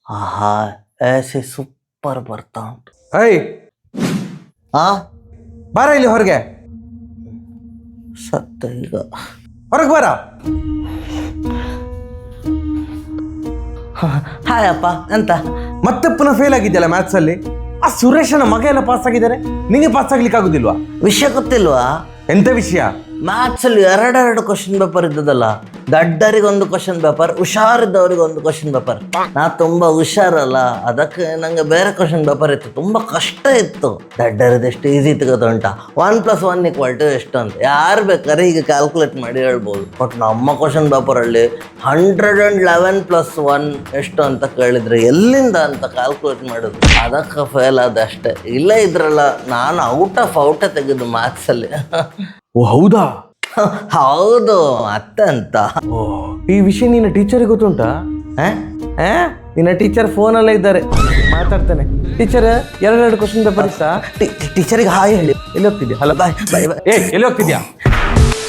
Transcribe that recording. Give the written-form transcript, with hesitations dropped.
ಆಹಾ ऐसे ಸೂಪರ್ ಬರ್ತಾ ಉಂಟು. ಐ ಆ ಬಾರ ಇಲ್ಲಿ ಹೊರಗೆ, ಸತ್ತ ಈಗ. ಹೊರಗೆ ಬಾರ. ಹಾಯ್ ಅಪ್ಪ, ಎಂತ ಮತ್ತೆ ಪುನಃ ಫೇಲ್ ಆಗಿದ್ಯಲ್ಲ ಮ್ಯಾಥ್ಸ್ ಅಲ್ಲಿ. ಆ ಸುರೇಶನ ಮಗ ಎಲ್ಲ ಪಾಸ್ ಆಗಿದ್ದಾರೆ, ನಿಂಗೆ ಪಾಸ್ ಆಗ್ಲಿಕ್ಕೆ ಆಗುದಿಲ್ವಾ? ವಿಷಯ ಗೊತ್ತಿಲ್ವಾ? ಎಂತ ವಿಷಯ? ಮ್ಯಾಥ್ಸ್ ಅಲ್ಲಿ ಎರಡೆರಡು ಕ್ವಶನ್ ಪೇಪರ್ ಇದ್ದದಲ್ಲ. ದಡ್ಡರಿಗೊಂದು ಕ್ವಶನ್ ಪೇಪರ್, ಹುಷಾರಿದ್ದವರಿಗೆ ಒಂದು ಕ್ವಶನ್ ಪೇಪರ್. ನಾ ತುಂಬಾ ಹುಷಾರಲ್ಲ, ಅದಕ್ಕೆ ನಂಗೆ ಬೇರೆ ಕ್ವಶನ್ ಪೇಪರ್ ಇತ್ತು, ತುಂಬಾ ಕಷ್ಟ ಇತ್ತು. ದಡ್ಡರಿದೆಷ್ಟು ಈಸಿ ತೆಗೆದುಂಟ. 1+1 = ಎಷ್ಟು ಅಂತ ಯಾರು ಬೇಕಾದ್ರೆ ಈಗ ಕ್ಯಾಲ್ಕುಲೇಟ್ ಮಾಡಿ ಹೇಳ್ಬೋದು. ಬಟ್ ನಮ್ಮ ಕ್ವಶನ್ ಪೇಪರ್ ಅಲ್ಲಿ 111+1 ಎಷ್ಟು ಅಂತ ಕೇಳಿದ್ರೆ ಎಲ್ಲಿಂದ ಅಂತ ಕ್ಯಾಲ್ಕುಲೇಟ್ ಮಾಡೋದು. ಅದಕ್ಕೆ ಫೇಲ್ ಆದ ಅಷ್ಟೇ. ಇಲ್ಲ ಇದ್ರಲ್ಲ ನಾನು ಔಟ್ ತೆಗೆದು ಮ್ಯಾಥ್ಸ್ ಅಲ್ಲಿ. ಓ ಹೌದಾ? ಹೌದು, ಮತ್ತೆಂತ. ಓ ಈ ವಿಷಯ ನಿನ್ನ ಟೀಚರಿಗೆ ಗೊತ್ತುಂಟಾ? ನಿನ್ನ ಟೀಚರ್ ಫೋನಲ್ಲೇ ಇದ್ದಾರೆ, ಮಾತಾಡ್ತಾನೆ. ಟೀಚರ್ ಎರಡೆರಡು ಕ್ವಶನ್ ಪೇಪರ್ ಇತ್ತಾ? ಟೀಚರಿಗೆ ಹಾಯ್ ಹೇಳಿ. ಎಲ್ಲಿ ಹೋಗ್ತಿದ್ಯಾ? ಹಲೋ ಬಾಯ್ ಬಾಯ್ ಬಾಯ್. ಎಲ್ಲಿ ಹೋಗ್ತಿದ್ಯಾ?